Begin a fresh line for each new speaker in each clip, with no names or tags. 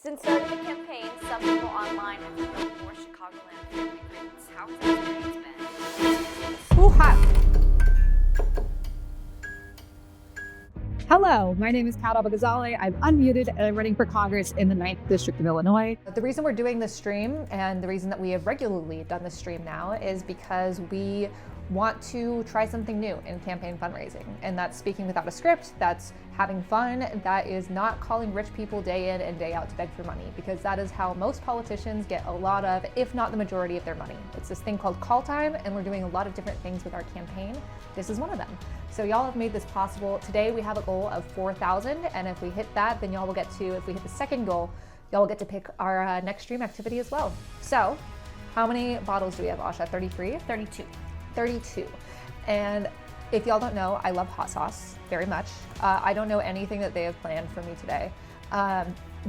Since starting the campaign, some people online have developed more Chicagoland family groups. How has that experience been?
Ooh, hot. Hello, my name is Abughazaleh. I'm unmuted and I'm running for Congress in the 9th District of Illinois. The reason we're doing this stream and the reason that we have regularly done this stream now is because we want to try something new in campaign fundraising. And that's speaking without a script, that's having fun, that is not calling rich people day in and day out to beg for money, because that is how most politicians get a lot of, if not the majority of their money. It's this thing called call time, and we're doing a lot of different things with our campaign. This is one of them. So y'all have made this possible. Today we have a goal of 4,000, and if we hit that, then y'all will get to, if we hit the second goal, y'all will get to pick our next stream activity as well. So, how many bottles do we have, Asha? 33? 32. And if y'all don't know, I love hot sauce very much. I don't know anything that they have planned for me today.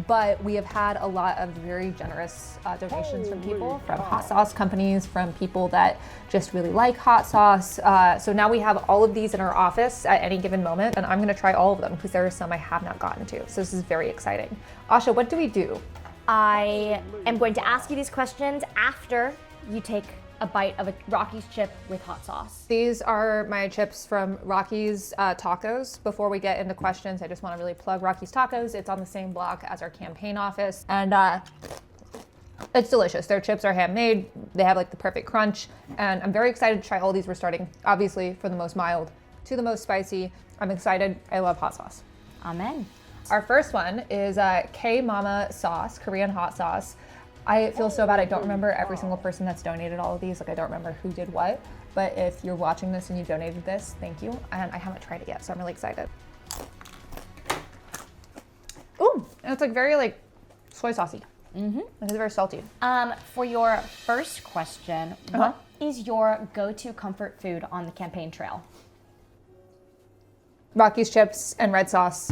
But we have had a lot of very generous donations from people, from hot sauce companies, from people that just really like hot sauce. So now we have all of these in our office at any given moment, and I'm gonna try all of them because there are some I have not gotten to. So this is very exciting. Asha, what do we do?
I am going to ask you these questions after you take a bite of a Rocky's chip with hot sauce.
These are my chips from Rocky's Tacos. Before we get into questions, I just want to really plug Rocky's Tacos. It's on the same block as our campaign office, and it's delicious. Their chips are handmade. They have like the perfect crunch, and I'm very excited to try all these. We're starting obviously from the most mild to the most spicy. I'm excited. I love hot sauce.
Amen.
Our first one is K-Mama sauce, Korean hot sauce. I feel so bad I don't remember every single person that's donated all of these. Like I don't remember who did what, but if you're watching this and you donated this, thank you. And I haven't tried it yet, so I'm really excited. Ooh, and it's like very like soy saucy. Mm-hmm. It's very salty.
For your first question, what is your go-to comfort food on the campaign trail?
Rocky's chips and red sauce.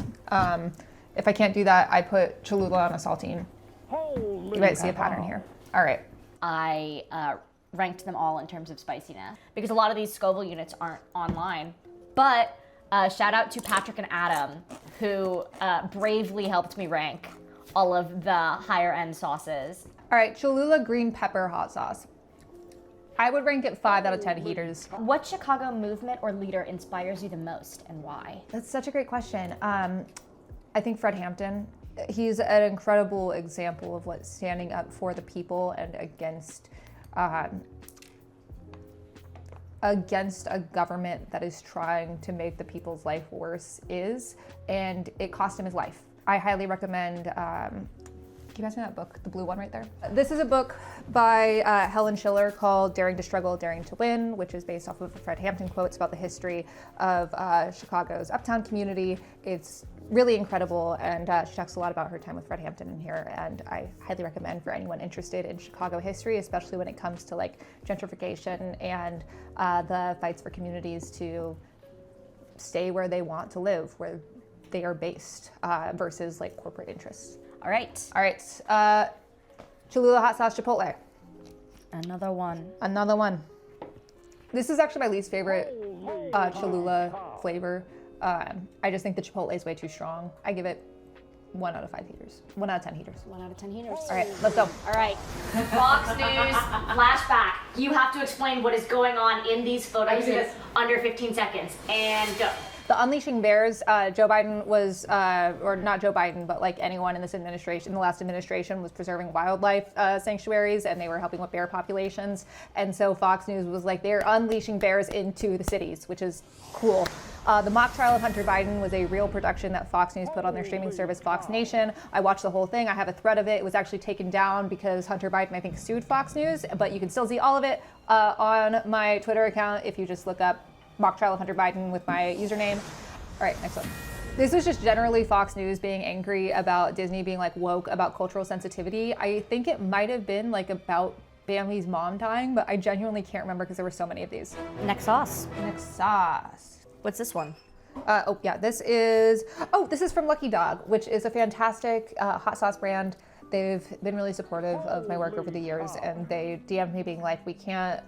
If I can't do that, I put Cholula on a saltine. You guys see a pattern here. All right.
I ranked them all in terms of spiciness because a lot of these Scoville units aren't online. But shout out to Patrick and Adam who bravely helped me rank all of the higher end sauces.
All right, Cholula green pepper hot sauce. I would rank it 5 out of 10 heaters.
What Chicago movement or leader inspires you the most and why?
That's such a great question. I think Fred Hampton. He's an incredible example of what standing up for the people and against a government that is trying to make the people's life worse is, and it cost him his life. I highly recommend, can you pass me that book, the blue one right there? This is a book by Helen Schiller called Daring to Struggle, Daring to Win, which is based off of a Fred Hampton quote. It's about the history of Chicago's uptown community. It's really incredible, and she talks a lot about her time with Fred Hampton in here, and I highly recommend for anyone interested in Chicago history, especially when it comes to like gentrification and the fights for communities to stay where they want to live, where they are based, versus like corporate interests.
All right.
Cholula hot sauce chipotle.
Another one.
This is actually my least favorite Cholula flavor. I just think the chipotle is way too strong. I give it 1 out of 5 heaters. 1 out of 10 heaters.
1 out of 10 heaters.
All right, let's go.
All right. Fox News flashback. You have to explain what is going on in these photos in under 15 seconds. And go.
The Unleashing Bears, Joe Biden was, or not Joe Biden, but like anyone in this administration, in the last administration, was preserving wildlife sanctuaries, and they were helping with bear populations. And so Fox News was like, they're unleashing bears into the cities, which is cool. The mock trial of Hunter Biden was a real production that Fox News put on their streaming service, Fox Nation. I watched the whole thing. I have a thread of it. It was actually taken down because Hunter Biden, I think, sued Fox News, but you can still see all of it on my Twitter account if you just look up mock trial of Hunter Biden with my username. All right, next one. This was just generally Fox News being angry about Disney being like woke about cultural sensitivity. I think it might have been like about Bambi's mom dying, but I genuinely can't remember because there were so many of these.
Next sauce. What's this one?
This is from Lucky Dog, which is a fantastic hot sauce brand. They've been really supportive of my work over the years, and they DM'd me being like, we can't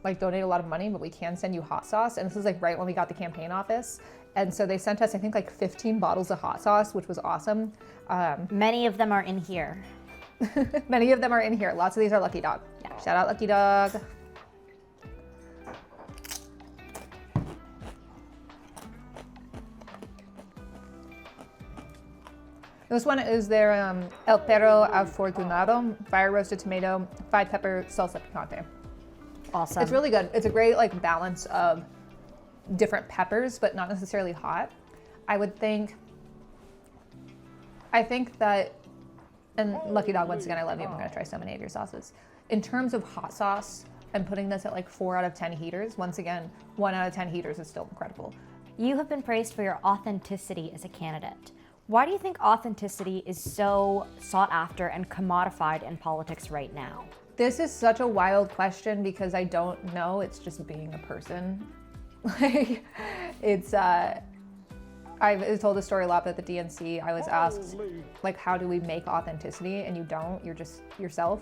like donate a lot of money, but we can send you hot sauce. And this is like right when we got the campaign office. And so they sent us, I think, like 15 bottles of hot sauce, which was awesome.
Many of them are in here.
Many of them are in here. Lots of these are Lucky Dog.
Yeah.
Shout out Lucky Dog. This one is their El Perro Afortunado, fire roasted tomato, fried pepper, salsa picante.
Awesome.
It's really good. It's a great like balance of different peppers, but not necessarily hot. I think that, and Lucky Dog, once again, I love you. I'm gonna try so many of your sauces. In terms of hot sauce, I'm putting this at like 4 out of 10 heaters. Once again, 1 out of 10 heaters is still incredible.
You have been praised for your authenticity as a candidate. Why do you think authenticity is so sought after and commodified in politics right now?
This is such a wild question because I don't know. It's just being a person. Like, it's, I've told this story a lot, but at the DNC, I was asked, like, how do we make authenticity? And you don't, you're just yourself.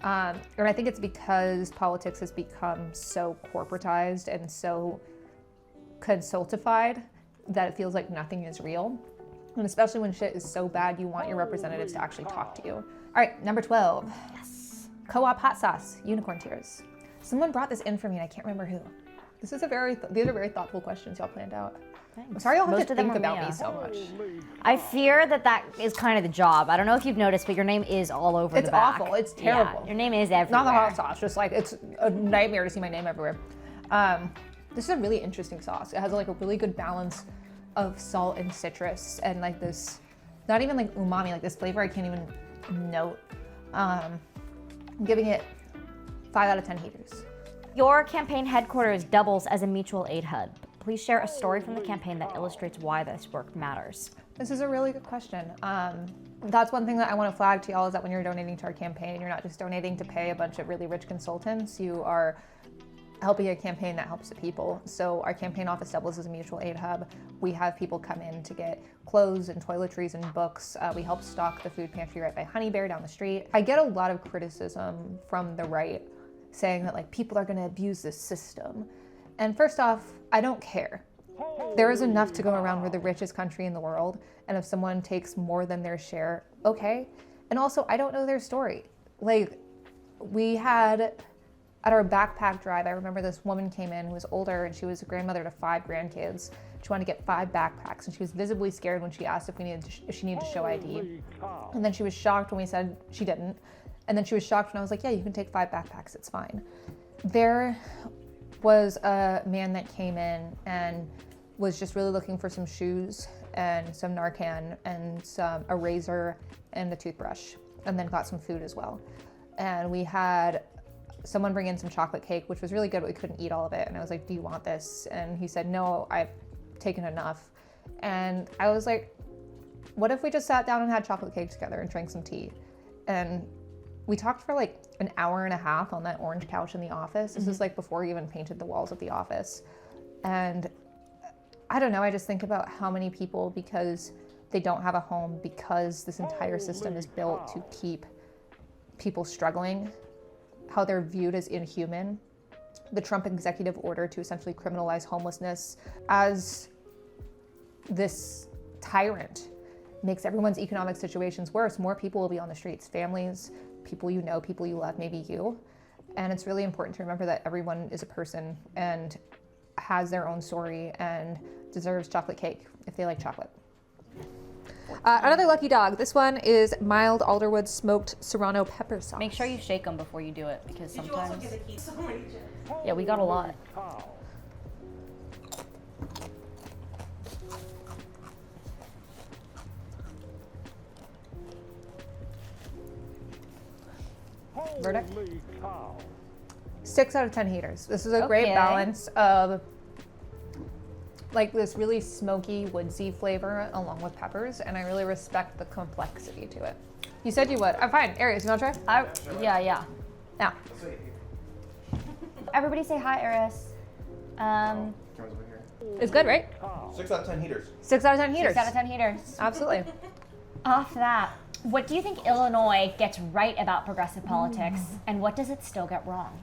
And I think it's because politics has become so corporatized and so consultified that it feels like nothing is real. And especially when shit is so bad, you want your representatives to actually talk to you. All right, number 12. Yes. Co-op hot sauce, unicorn tears. Someone brought this in for me and I can't remember who. This is these are very thoughtful questions y'all planned out.
Thanks.
I'm sorry y'all have
Most
to
of them
think
were
about
Mia.
me so much.
I fear that is kind of the job. I don't know if you've noticed, but your name is all over
It's
the back.
awful, it's terrible.
Yeah, your name is everywhere.
Not the hot sauce, just like it's a nightmare to see my name everywhere. This is a really interesting sauce. It has like a really good balance of salt and citrus and like this, not even like umami, like this flavor I can't even note. I'm giving it 5 out of 10 heaters.
Your campaign headquarters doubles as a mutual aid hub. Please share a story from the campaign that illustrates why this work matters.
This is a really good question. That's one thing that I want to flag to y'all is that when you're donating to our campaign, you're not just donating to pay a bunch of really rich consultants, you are helping a campaign that helps the people. So our campaign office doubles as a mutual aid hub. We have people come in to get clothes and toiletries and books. We help stock the food pantry right by Honey Bear down the street. I get a lot of criticism from the right saying that like people are gonna abuse this system. And first off, I don't care. There is enough to go around. We're the richest country in the world. And if someone takes more than their share, okay. And also, I don't know their story. Like, we had, at our backpack drive, I remember this woman came in who was older and she was a grandmother to 5 grandkids. She wanted to get 5 backpacks and she was visibly scared when she asked if she needed to show ID. And then she was shocked when we said she didn't. And then she was shocked when I was like, yeah, you can take 5 backpacks, it's fine. There was a man that came in and was just really looking for some shoes and some Narcan and a razor and a toothbrush, and then got some food as well. And we had someone bring in some chocolate cake, which was really good, but we couldn't eat all of it. And I was like, do you want this? And he said, no, I've taken enough. And I was like, what if we just sat down and had chocolate cake together and drank some tea? And we talked for like an hour and a half on that orange couch in the office. This was like before we even painted the walls of the office. And I don't know, I just think about how many people, because they don't have a home, because this entire system is built to keep people struggling, how they're viewed as inhuman. The Trump executive order to essentially criminalize homelessness as this tyrant makes everyone's economic situations worse. More people will be on the streets, families, people you know, people you love, maybe you. And it's really important to remember that everyone is a person and has their own story and deserves chocolate cake if they like chocolate. Another lucky dog. This one is mild alderwood smoked serrano pepper sauce.
Make sure you shake them before you do it, because
Did you also
sometimes.
get a key? So many chips.
Yeah, we got a lot.
Verdict? 6 out of 10 heaters. This is a great
Okay.
balance of like this really smoky, woodsy flavor along with peppers, and I really respect the complexity to it. You said you would. I'm fine. Aries, you want to try?
Yeah.
Now.
Everybody say hi, Eris.
It's good, right?
6 out of 10 heaters.
6 out of 10 heaters.
6 out of 10 heaters.
Absolutely.
Off that, what do you think Illinois gets right about progressive politics, and what does it still get wrong?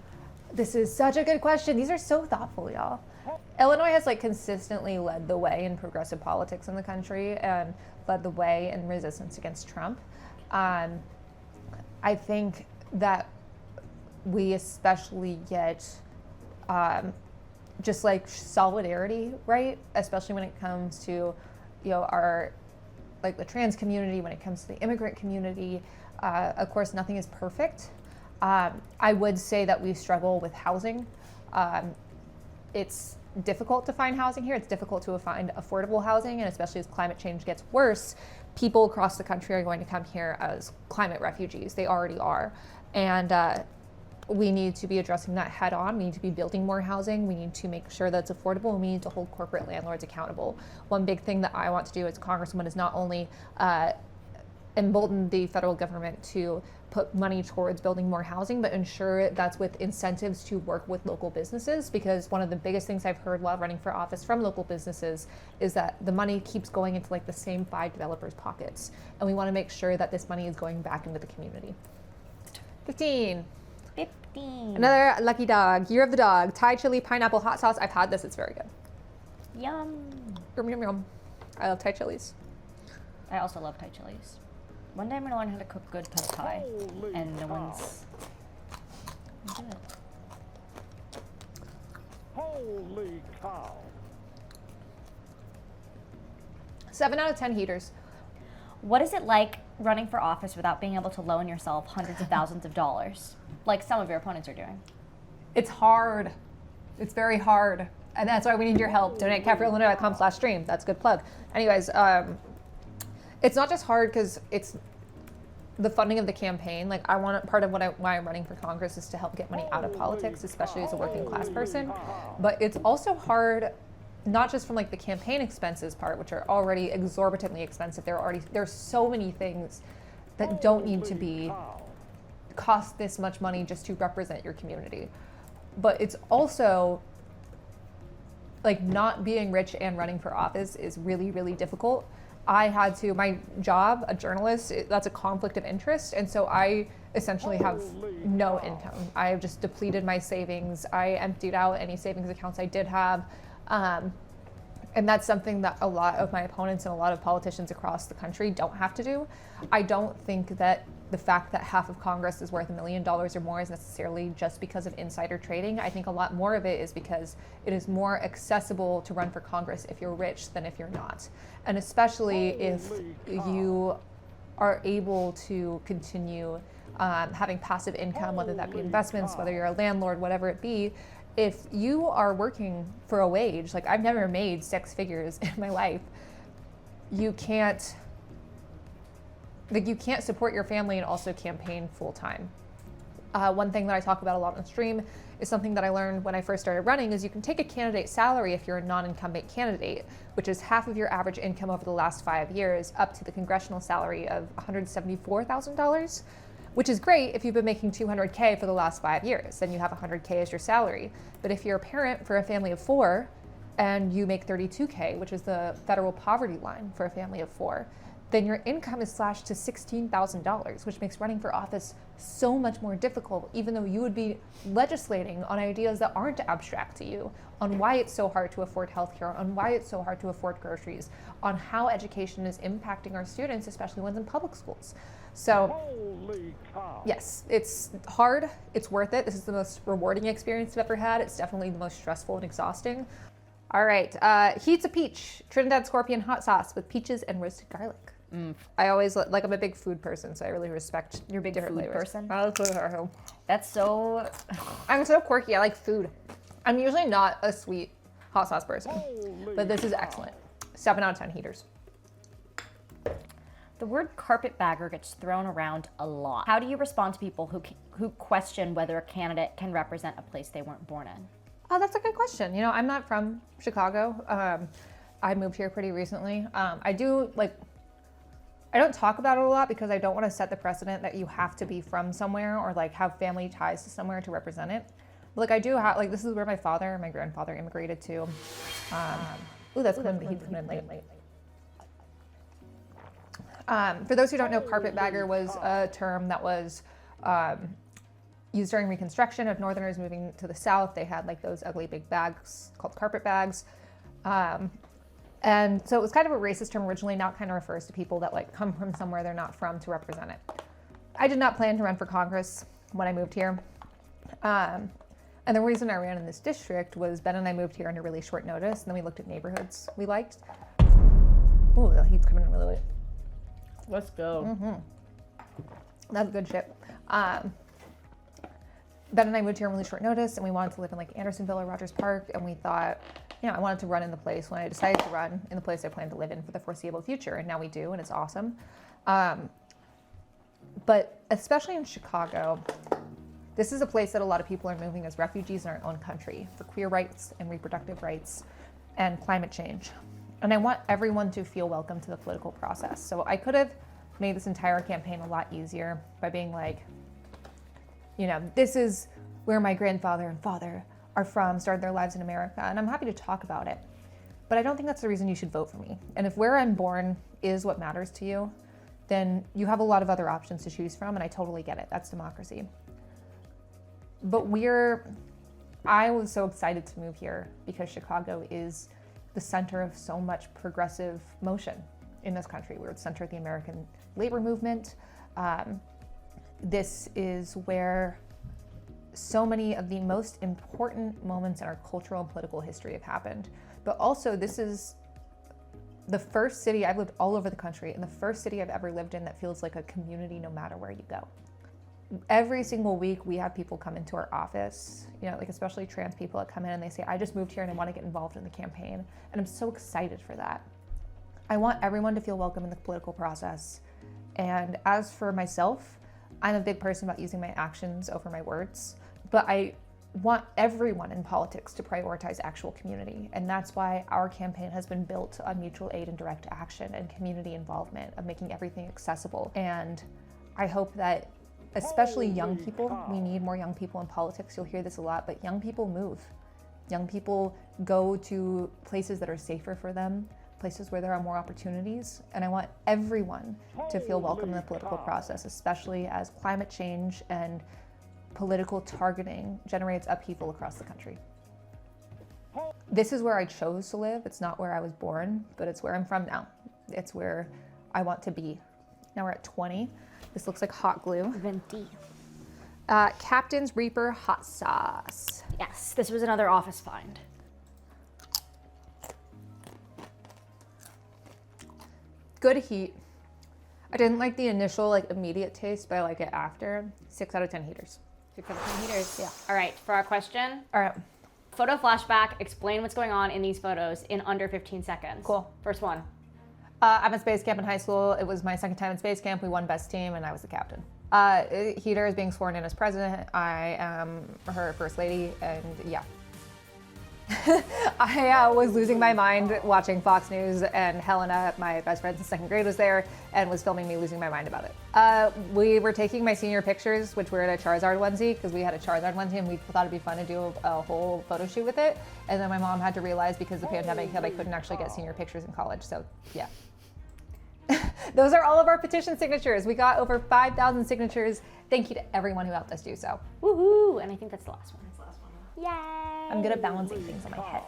This is such a good question. These are so thoughtful, y'all. Illinois has like consistently led the way in progressive politics in the country and led the way in resistance against Trump. I think that we especially get just like solidarity, right? Especially when it comes to, our like the trans community, when it comes to the immigrant community. Of course, nothing is perfect. I would say that we struggle with housing. It's difficult to find housing here. It's difficult to find affordable housing, and especially as climate change gets worse, people across the country are going to come here as climate refugees. They already are. And we need to be addressing that head on. We need to be building more housing. We need to make sure that it's affordable, and we need to hold corporate landlords accountable. One big thing that I want to do as a congresswoman is not only embolden the federal government to put money towards building more housing, but ensure that's with incentives to work with local businesses, because one of the biggest things I've heard while running for office from local businesses is that the money keeps going into like the same 5 developers' pockets. And we want to make sure that this money is going back into the community. 15. Another lucky dog. Year of the dog. Thai chili pineapple hot sauce. I've had this. It's very good.
Yum.
Yum, yum, yum. I love Thai chilies.
I also love Thai chilies. One day I'm gonna learn how to cook good pad Thai, and no one's do it.
Holy cow.
7 out of 10 heaters.
What is it like running for office without being able to loan yourself hundreds of thousands of dollars, like some of your opponents are doing?
It's hard. It's very hard. And that's why we need your help. Donate CapitalIllinois.com/stream. That's a good plug. Anyways, it's not just hard because it's the funding of the campaign. Like part of why I'm running for Congress is to help get money out of politics, especially as a working class person. But it's also hard, not just from like the campaign expenses part, which are already exorbitantly expensive. There's so many things that don't need to be cost this much money just to represent your community. But it's also like not being rich and running for office is really, really difficult. My job, a journalist, that's a conflict of interest. And so I essentially have no income. I have just depleted my savings. I emptied out any savings accounts I did have. And that's something that a lot of my opponents and a lot of politicians across the country don't have to do. I don't think that the fact that half of Congress is worth $1 million or more is necessarily just because of insider trading. I think a lot more of it is because it is more accessible to run for Congress if you're rich than if you're not. And especially if you are able to continue having passive income, whether that be investments, whether you're a landlord, whatever it be. If you are working for a wage, like I've never made 6 figures in my life, you can't support your family and also campaign full time. One thing that I talk about a lot on the stream is something that I learned when I first started running is you can take a candidate salary if you're a non-incumbent candidate, which is half of your average income over the last 5 years, up to the congressional salary of $174,000, which is great if you've been making $200K for the last 5 years, then you have $100K as your salary. But if you're a parent for a family of 4 and you make $32K, which is the federal poverty line for a family of 4, then your income is slashed to $16,000, which makes running for office so much more difficult, even though you would be legislating on ideas that aren't abstract to you, on why it's so hard to afford healthcare, on why it's so hard to afford groceries, on how education is impacting our students, especially ones in public schools. So, yes, it's hard, it's worth it. This is the most rewarding experience I've ever had. It's definitely the most stressful and exhausting. All right, Heat's a Peach, Trinidad Scorpion hot sauce with peaches and roasted garlic. I always like, I'm a big food person, so I really respect
You're a big
different
food
flavors.
person?
I like food.
That's so...
I'm so quirky, I like food. I'm usually not a sweet hot sauce person, but this is excellent. 7 out of 10 heaters.
The word carpetbagger gets thrown around a lot. How do you respond to people who question whether a candidate can represent a place they weren't born in?
Oh, that's a good question. You know, I'm not from Chicago. I moved here pretty recently. I don't talk about it a lot because I don't want to set the precedent that you have to be from somewhere or like have family ties to somewhere to represent it. But like I do have, like this is where my father and my grandfather immigrated to. That's coming, he's coming in late. For those who don't know, carpetbagger was a term that was used during Reconstruction of Northerners moving to the South. They had like those ugly big bags called carpet bags. And so it was kind of a racist term originally. Now it kind of refers to people that like come from somewhere they're not from to represent it. I did not plan to run for Congress when I moved here. And the reason I ran in this district was Ben and I moved here under really short notice, and then we looked at neighborhoods we liked. Ooh, the heat's coming in really late.
Let's go.
That's good shit. Ben and I moved here on really short notice, and we wanted to live in like Andersonville or Rogers Park, and we thought, I wanted to run in the place when I decided to run in the place I plan to live in for the foreseeable future, and now we do, and it's awesome. But especially in Chicago, this is a place that a lot of people are moving as refugees in our own country for queer rights and reproductive rights and climate change. And I want everyone to feel welcome to the political process. So I could have made this entire campaign a lot easier by being like, this is where my grandfather and father are from, started their lives in America, and I'm happy to talk about it. But I don't think that's the reason you should vote for me. And if where I'm born is what matters to you, then you have a lot of other options to choose from, and I totally get it. That's democracy. But I was so excited to move here because Chicago is the center of so much progressive motion in this country. We're the center of the American labor movement. This is where so many of the most important moments in our cultural and political history have happened. But also, this is the first city, I've lived all over the country, and the first city I've ever lived in that feels like a community no matter where you go. Every single week we have people come into our office, like especially trans people that come in and they say, I just moved here and I want to get involved in the campaign. And I'm so excited for that. I want everyone to feel welcome in the political process. And as for myself, I'm a big person about using my actions over my words, but I want everyone in politics to prioritize actual community. And that's why our campaign has been built on mutual aid and direct action and community involvement, of making everything accessible. And I hope that especially young people, we need more young people in politics. You'll hear this a lot, but young people move. Young people go to places that are safer for them, places where there are more opportunities. And I want everyone to feel welcome in the political process, especially as climate change and political targeting generates upheaval across the country. This is where I chose to live. It's not where I was born, but it's where I'm from now. It's where I want to be. Now we're at 20. This looks like hot glue.
Venti.
Captain's Reaper hot sauce.
Yes, this was another office find.
Good heat. I didn't like the initial immediate taste, but I like it after. 6 out of 10 heaters.
6 out of 10 heaters.
Yeah.
All right, for our question.
All right.
Photo flashback. Explain what's going on in these photos in under 15 seconds.
Cool.
First one.
I'm at space camp in high school. It was my second time in space camp. We won best team, and I was the captain. Heater is being sworn in as president. I am her first lady, and yeah. I was losing my mind watching Fox News, and Helena, my best friend since second grade, was there and was filming me losing my mind about it. We were taking my senior pictures, which were in a Charizard onesie, because we had a Charizard onesie, and we thought it'd be fun to do a whole photo shoot with it. And then my mom had to realize, because of the pandemic, that I couldn't actually get senior pictures in college. So yeah. Those are all of our petition signatures. We got over 5,000 signatures. Thank you to everyone who helped us do so.
Woohoo! And I think that's the last one. Yay!
I'm good at balancing things on my head.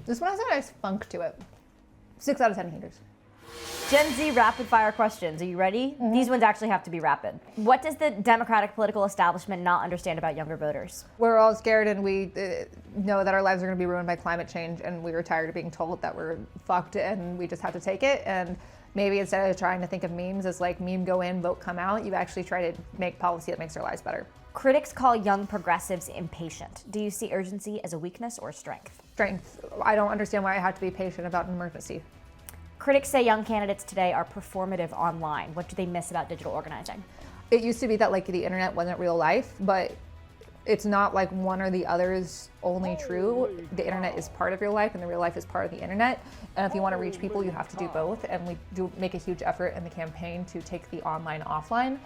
This one has a nice funk to it. 6 out of 10 heaters.
Gen Z rapid fire questions. Are you ready? Mm-hmm. These ones actually have to be rapid. What does the Democratic political establishment not understand about younger voters?
We're all scared, and we know that our lives are going to be ruined by climate change, and we are tired of being told that we're fucked and we just have to take it. And maybe instead of trying to think of memes as like meme go in, vote come out, you actually try to make policy that makes our lives better.
Critics call young progressives impatient. Do you see urgency as a weakness or a strength?
Strength. I don't understand why I have to be patient about an emergency.
Critics say young candidates today are performative online. What do they miss about digital organizing?
It used to be that the internet wasn't real life, but it's not like one or the other is only true. The internet is part of real life, and the real life is part of the internet. And if you want to reach people, you have to do both. And we do make a huge effort in the campaign to take the online offline.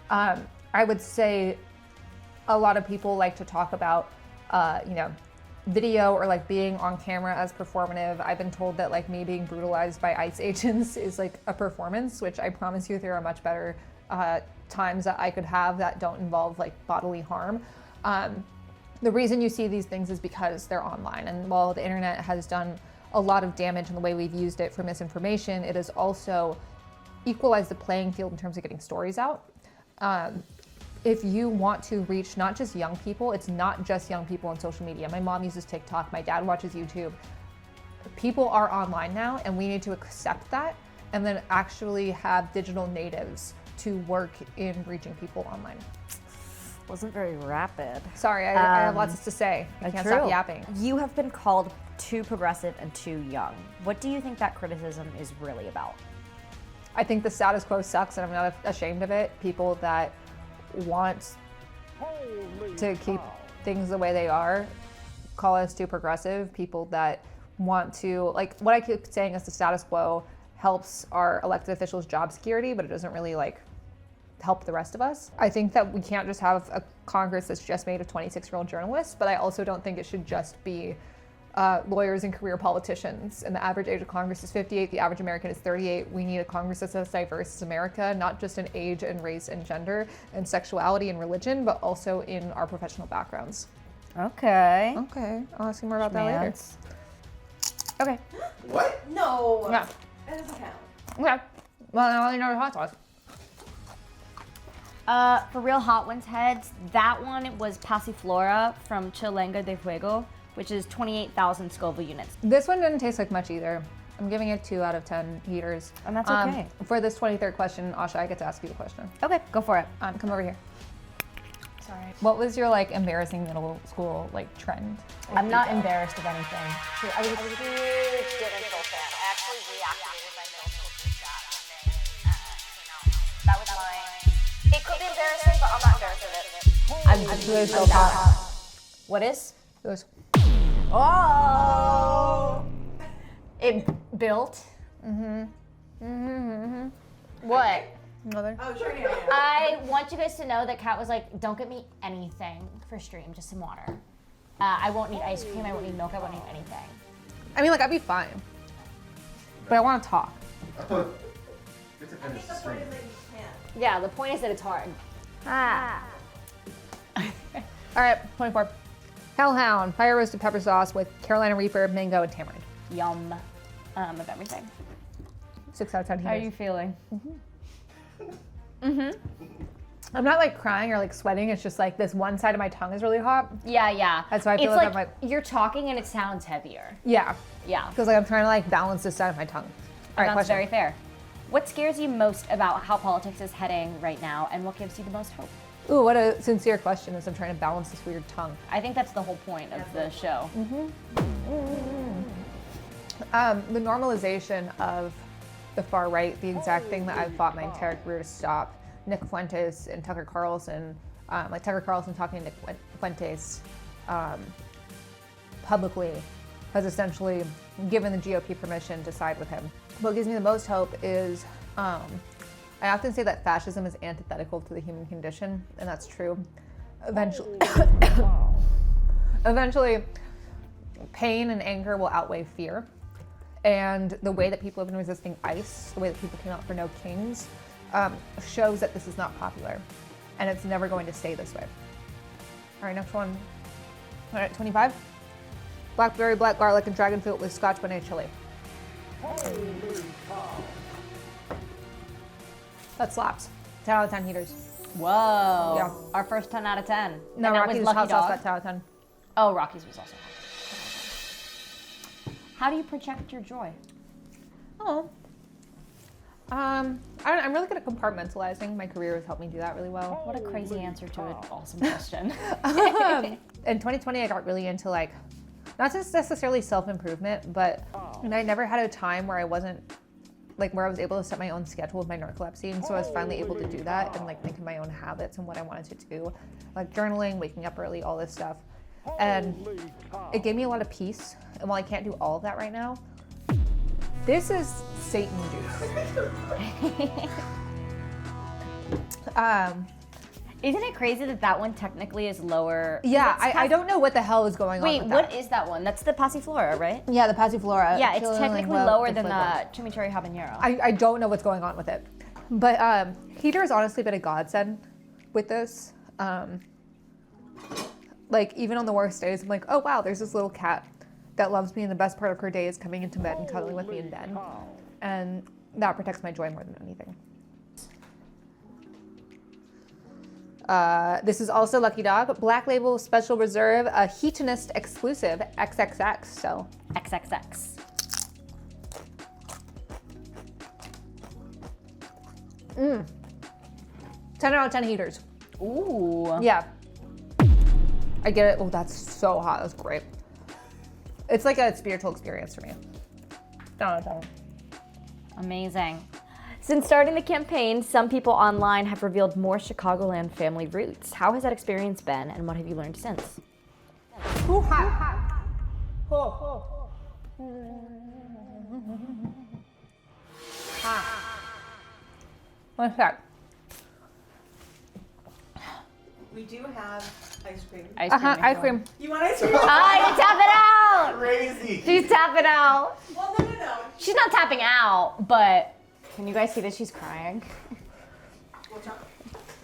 I would say a lot of people like to talk about, video or like being on camera as performative. I've been told that like me being brutalized by ICE agents is like a performance, which I promise you there are much better times that I could have that don't involve like bodily harm. The reason you see these things is because they're online, and while the internet has done a lot of damage in the way we've used it for misinformation, it has also equalized the playing field in terms of getting stories out. If you want to reach not just young people, it's not just young people on social media. My mom uses TikTok, my dad watches YouTube. People are online now, and we need to accept that and then actually have digital natives to work in reaching people online.
Wasn't very rapid.
Sorry, I have lots to say. I can't stop yapping.
You have been called too progressive and too young. What do you think that criticism is really about?
I think the status quo sucks, and I'm not ashamed of it. People that want to keep things the way they are call us too progressive. People that want to, like, what I keep saying is the status quo helps our elected officials' job security, but it doesn't really like help the rest of us. I think that we can't just have a Congress that's just made of 26-year-old journalists, but I also don't think it should just be lawyers and career politicians. And the average age of Congress is 58, the average American is 38. We need a Congress that's as diverse as America, not just in age and race and gender and sexuality and religion, but also in our professional backgrounds.
Okay.
Okay, I'll ask you more about that later. Okay.
What? No.
Yeah.
That doesn't count.
Okay. Well, now you know your hot sauce.
For real hot ones heads, that one was Passiflora from Chilenga de Fuego, which is 28,000 Scoville units.
This one didn't taste like much either. I'm giving it 2 out of 10 heaters.
And that's okay.
For this 23rd question, Asha, I get to ask you the question.
Okay, go for it.
Come over here. Sorry. What was your like embarrassing middle school like trend?
I'm not embarrassed of anything.
I was a huge Digital fan. I actually reactivated my middle school group chat when they came out. That was mine. It could be embarrassing, but I'm not embarrassed of it.
I'm so hot.
What is?
It was.
Oh!
It built. What?
Another.
Oh, sure. Yeah.
I want you guys to know that Kat was like, don't get me anything for stream, just some water. I won't need ice cream, I won't need milk, I won't need anything.
I mean, like I'd be fine, but I want to talk.
It's a stream.
Yeah, the point is that it's hard.
All right, 24. Hellhound, fire roasted pepper sauce with Carolina Reaper, mango, and tamarind.
Yum of everything.
6 out of 10
How are
heaters.
you feeling?
I'm not like crying or like sweating. It's just like this one side of my tongue is really hot.
Yeah.
That's why I feel
it's
like
like,
I'm like-
you're talking and it sounds heavier.
Yeah,
Yeah,
because like I'm trying to like balance this side of my tongue. All right,
that's
question.
very fair. What scares you most about how politics is heading right now, and what gives you the most hope?
Ooh, what a sincere question as I'm trying to balance this weird tongue.
I think that's the whole point of the show.
The normalization of the far right, the exact thing that I've fought my entire career to stop. Nick Fuentes and Tucker Carlson, like Tucker Carlson talking to Nick Fuentes publicly has essentially given the GOP permission to side with him. What gives me the most hope is, I often say that fascism is antithetical to the human condition, and that's true. Eventually, pain and anger will outweigh fear. And the way that people have been resisting ICE, the way that people came out for No Kings, shows that this is not popular. And it's never going to stay this way. All right, next one. All right, 25. Blackberry, black garlic, and dragon fruit with Scotch bonnet chili. That slaps. 10 out of 10 heaters.
Whoa.
Yeah.
Our first 10 out of 10.
No,
and that
Rocky's
was
hot
Lucky
sauce
Dog.
got 10 out of 10.
Oh, Rocky's was also hot. How do you project your joy?
Oh. I'm really good at compartmentalizing. My career has helped me do that really well.
What a crazy answer to an awesome question.
In 2020, I got really into like, not just necessarily self-improvement, but and I never had a time where I wasn't, like where I was able to set my own schedule with my narcolepsy. And so I was finally able to do that and like think of my own habits and what I wanted to do, like journaling, waking up early, all this stuff. And it gave me a lot of peace. And while I can't do all of that right now, this is Satan juice.
Isn't it crazy that that one technically is lower?
Yeah,
It's
I don't know what the hell is going on
Wait,
with
what
that.
is that one? That's the Passiflora, right?
Yeah, the Passiflora.
Yeah, it's
Chilling
technically
well,
lower
the
than
flavor.
the chimichurri habanero.
I don't know what's going on with it. But heater has honestly been a godsend with this. Like, even on the worst days, I'm like, oh wow, there's this little cat that loves me, and the best part of her day is coming into bed and cuddling with me in bed. And that protects my joy more than anything. This is also Lucky Dog, Black Label Special Reserve, a Heatonist exclusive, XXX, so.
XXX.
10 out of 10 heaters.
Ooh.
Yeah. I get it. Oh, that's so hot. That's great. It's like a spiritual experience for me. 10 out of 10.
Amazing. Since starting the campaign, some people online have revealed more Chicagoland family roots. How has that experience been, and what have you learned since?
Ooh, hot. Oh. What's that?
We do have ice cream.
Ice cream.
You want ice cream?
Ah, you tap it out!
Crazy.
She's tapping out.
Well, no.
She's not tapping out, but can you guys see that she's crying?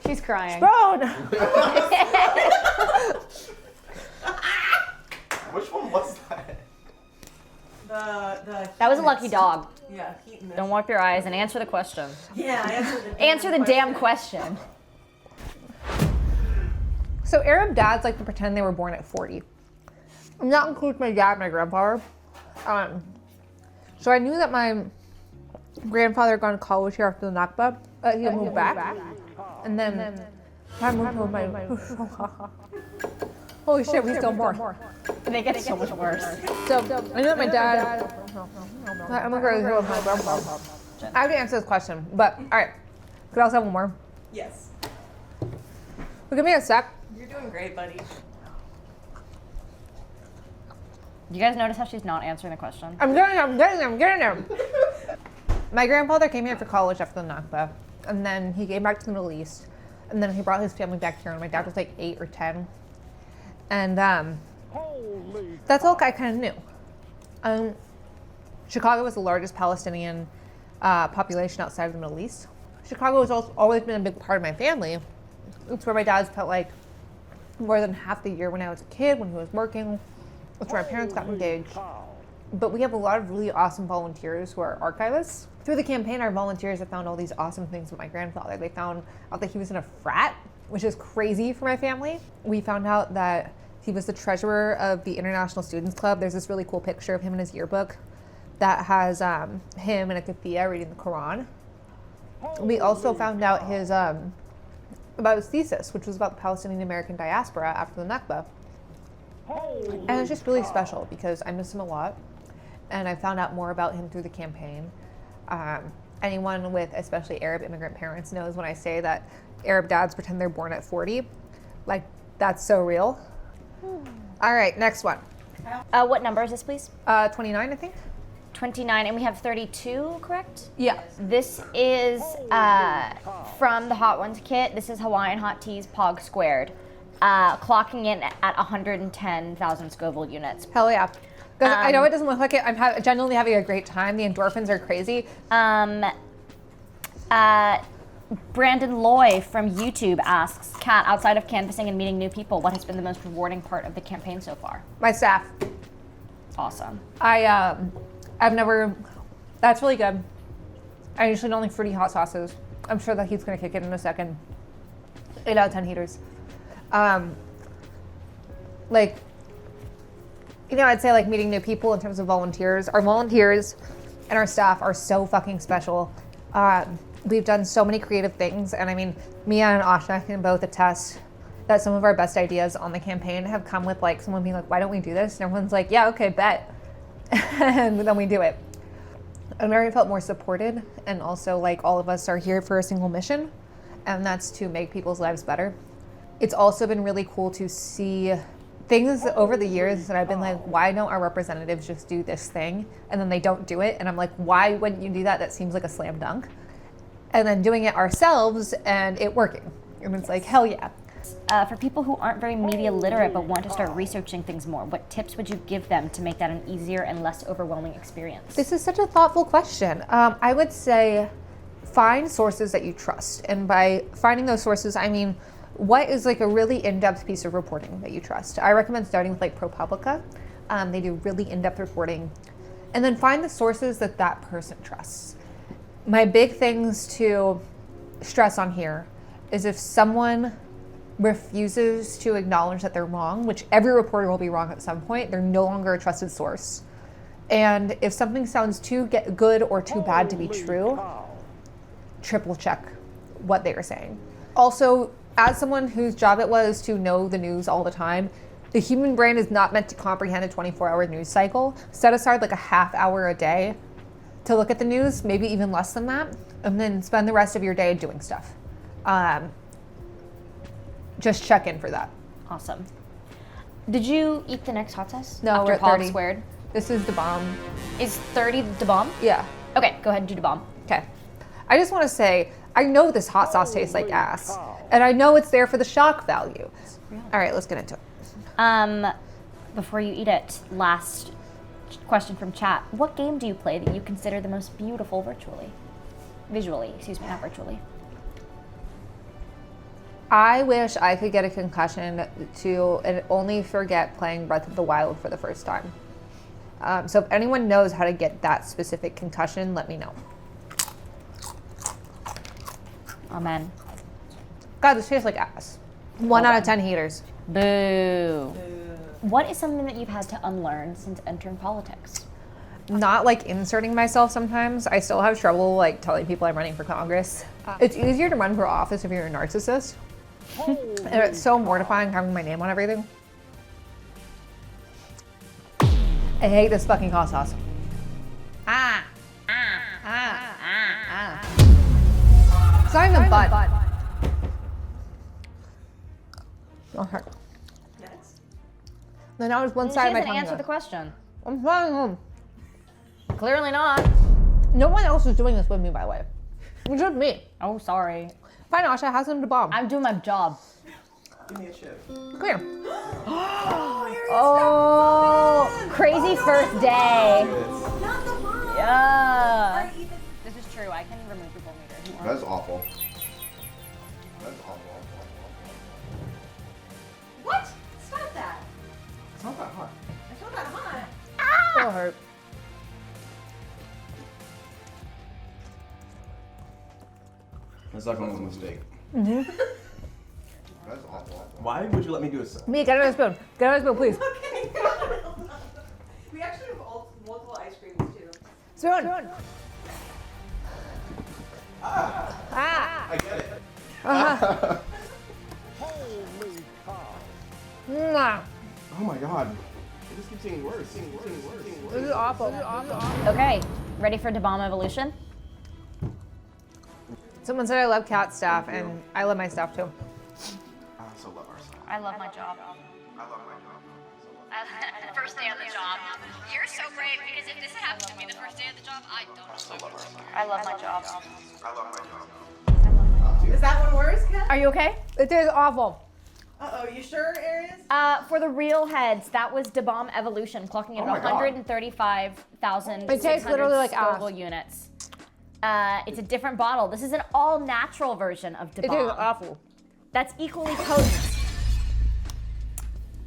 She's crying.
Bone.
Which one was that? The
That was a lucky dog.
Yeah, heating.
Don't wipe your eyes and answer the question.
Yeah,
Answer the damn question.
So Arab dads like to pretend they were born at 40. And that includes my dad and my grandfather. So I knew that my grandfather had gone to college here after the Nakba. He moved back. And then I moved to my... Holy shit, we still more.
They get so much worse.
So I knew that my dad... I'm going to go here with my grandpa. I have to answer this question, but all right. Could I also have one more?
Yes.
Well, give me a sec.
You're doing great, buddy.
You guys notice how she's not answering the question?
I'm getting there. My grandfather came here for college after the Nakba, and then he came back to the Middle East, and then he brought his family back here, and my dad was like 8 or 10. And that's all I kind of knew. Chicago was the largest Palestinian population outside of the Middle East. Chicago has always been a big part of my family. It's where my dad spent like more than half the year when I was a kid, when he was working. It's where my parents got engaged. But we have a lot of really awesome volunteers who are archivists. Through the campaign, our volunteers have found all these awesome things with my grandfather. They found out that he was in a frat, which is crazy for my family. We found out that he was the treasurer of the International Students Club. There's this really cool picture of him in his yearbook that has him in a keffiyeh reading the Quran. We also found out about his thesis, which was about the Palestinian American diaspora after the Nakba. And it's just really special because I miss him a lot, and I found out more about him through the campaign. Anyone with especially Arab immigrant parents knows when I say that Arab dads pretend they're born at 40. Like, that's so real. All right, next one.
What number is this, please?
29, I think.
29, and we have 32, correct?
Yeah.
This is from the Hot Ones kit. This is Hawaiian Hot Teas Pog Squared, clocking in at 110,000 Scoville units.
Hell yeah. Because I know it doesn't look like it. I'm genuinely having a great time. The endorphins are crazy.
Brandon Loy from YouTube asks, Kat, outside of canvassing and meeting new people, what has been the most rewarding part of the campaign so far?
My staff.
Awesome.
I've never, that's really good. I usually don't like fruity hot sauces. I'm sure that he's gonna kick it in a second. 8 out of 10 heaters. I'd say like meeting new people in terms of volunteers. Our volunteers and our staff are so fucking special. We've done so many creative things, and I mean, Mia and Asha can both attest that some of our best ideas on the campaign have come with like someone being like, why don't we do this? And everyone's like, yeah, okay, bet. And then we do it. I've never felt more supported, and also like all of us are here for a single mission, and that's to make people's lives better. It's also been really cool to see things over the years that I've been like, why don't our representatives just do this thing? And then they don't do it, and I'm like, why wouldn't you do that? That seems like a slam dunk. And then doing it ourselves and it working. And it's like, hell yeah.
For people who aren't very media literate but want to start researching things more, what tips would you give them to make that an easier and less overwhelming experience?
This is such a thoughtful question. I would say find sources that you trust. And by finding those sources, I mean, what is like a really in-depth piece of reporting that you trust? I recommend starting with like ProPublica. They do really in-depth reporting. And then find the sources that that person trusts. My big things to stress on here is if someone refuses to acknowledge that they're wrong, which every reporter will be wrong at some point, they're no longer a trusted source. And if something sounds too good or too bad to be true, triple check what they are saying. Also, as someone whose job it was to know the news all the time, the human brain is not meant to comprehend a 24-hour news cycle. Set aside like a half hour a day to look at the news, maybe even less than that, and then spend the rest of your day doing stuff. Just check in for that.
Awesome. Did you eat the next hot sauce?
No,
After
we're at
Pog
30.
Squared?
This is the bomb.
Is 30 the bomb?
Yeah.
Okay, go ahead and do the bomb.
Okay. I just want to say, I know this hot sauce tastes like ass, and I know it's there for the shock value. All right, let's get into it.
Before you eat it, last question from chat. What game do you play that you consider the most beautiful visually, excuse me, not virtually?
I wish I could get a concussion to and only forget playing Breath of the Wild for the first time. So if anyone knows how to get that specific concussion, let me know.
Amen.
God, this tastes like ass. 1 out of 10 haters.
Boo. What is something that you've had to unlearn since entering politics?
Not like inserting myself sometimes. I still have trouble like telling people I'm running for Congress. It's easier to run for office if you're a narcissist. And it's so mortifying having my name on everything. I hate this fucking hot sauce. It's not even a butt. Okay.
Next.
Then now it's one
She
side of my
hasn't
tongue.
answered the
left.
question.
I'm flying home.
Clearly not.
No one else is doing this with me, by the way. It's just me.
Oh, sorry.
Fine, Asha, have some to bomb.
I'm doing my job.
Give me a chip.
Come here.
Oh, crazy first day.
Not the bomb.
Yeah. This is true. I can remove the bull meter.
That's awful. That's awful.
What? Stop that.
It's not that hot.
It's not that hot.
It'll hurt.
That's definitely a mistake. Mm-hmm. That's awful.
Why would you let me do a
Me, get another spoon. Get another spoon, please.
Okay. We actually have multiple ice creams too.
Spoon.
I get it.
Mwah.
Oh my god. It just keeps getting worse.
This is awful.
Okay, ready for DeBomb Evolution?
Someone said I love cat staff, and I love my staff too.
I also love our stuff.
I love my job.
I love my job.
First day on the job. You're so brave because if this had happened to me the first day of the job, I don't know.
I love my job.
I love my job.
Is that one worse, Ken?
Are you okay?
It is awful.
Uh-oh, you sure, Arius?
For the real heads, that was DeBomb Evolution, clocking in
Oh my
at
God.
135,600
It tastes literally like
Scoville
ass.
units. It's a different bottle. This is an all-natural version of
It is
DeBomb.
awful.
That's equally potent.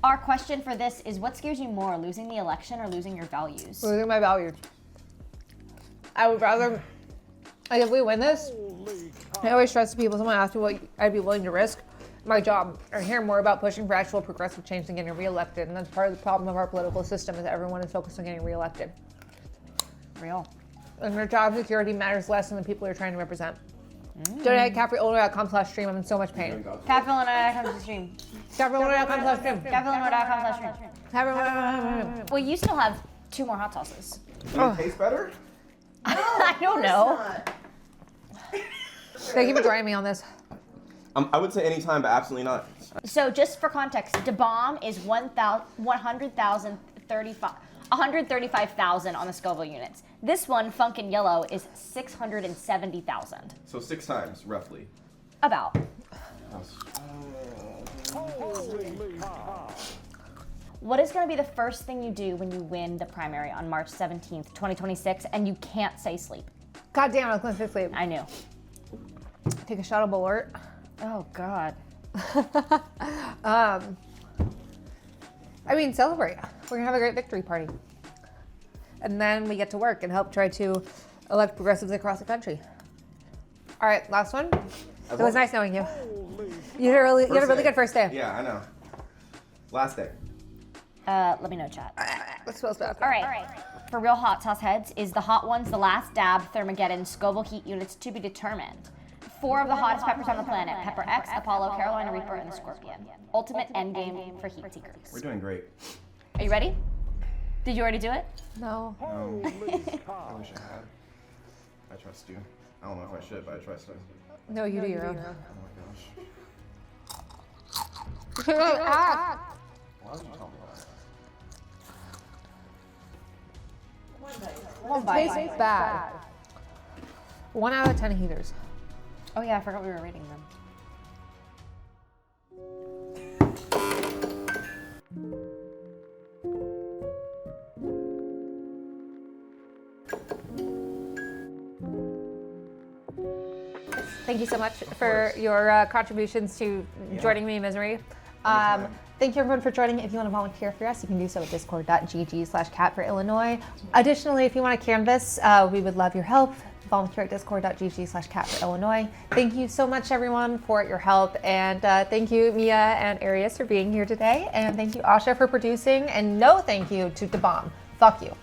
Our question for this is, what scares you more, losing the election or losing your values?
Losing my values. I would rather, like, if we win this, I always stress to people, someone asks me what I'd be willing to risk. My job. I hear more about pushing for actual progressive change than getting reelected. And that's part of the problem of our political system is that everyone is focused on getting reelected.
Real.
And their job security matters less than the people you're trying to represent. Donate at caffreyolder.com/stream. I'm in so much pain.
CaffeIllinois.com to stream.
Caffreyolder.com/stream.
CaffeIllinois.com/stream. Well, you still have 2 more hot sauces.
Does it taste better?
I don't know.
Thank you for joining me on this.
I would say anytime, but absolutely not.
So just for context, DeBomb is 135,000 on the Scoville units. This one, Funkin' Yellow, is 670,000.
So 6 times, roughly.
About. What is going to be the first thing you do when you win the primary on March 17th, 2026, and you can't say sleep?
God damn, I was going to say sleep.
I knew.
Take a shot of Bullet.
Oh, God.
I mean, celebrate. We're going to have a great victory party. And then we get to work and help try to elect progressives across the country. All right, last one. It was nice knowing you. You had a really good first day.
Yeah, I know. Last day.
Let me know, chat.
Let's spell stuff.
All right. For real hot sauce heads, is the hot ones the last dab Thermageddon Scoville heat units to be determined? 4 of the hottest peppers on the planet: Pepper X, Apollo, Carolina Reaper, and the Scorpion. Ultimate endgame for heat seekers.
We're doing great.
Are you ready? Did you already do it?
No.
I wish I had. I trust you. I don't know if I should, but I trust you.
No, you do your own.
Oh my gosh.
Ah.
Why would you tell me that?
It tastes bad. 1 out of 10 heaters.
Oh yeah, I forgot we were rating them.
Thank you so much for your contributions to joining me in misery. Thank you everyone for joining. If you want to volunteer for us, you can do so at discord.gg/cat for Illinois. Additionally, if you want to canvas, we would love your help. Volunteer at discord.gg/cat for Illinois. Thank you so much everyone for your help. And thank you Mia and Arius for being here today. And thank you Asha for producing. And no thank you to DeBomb. Fuck you.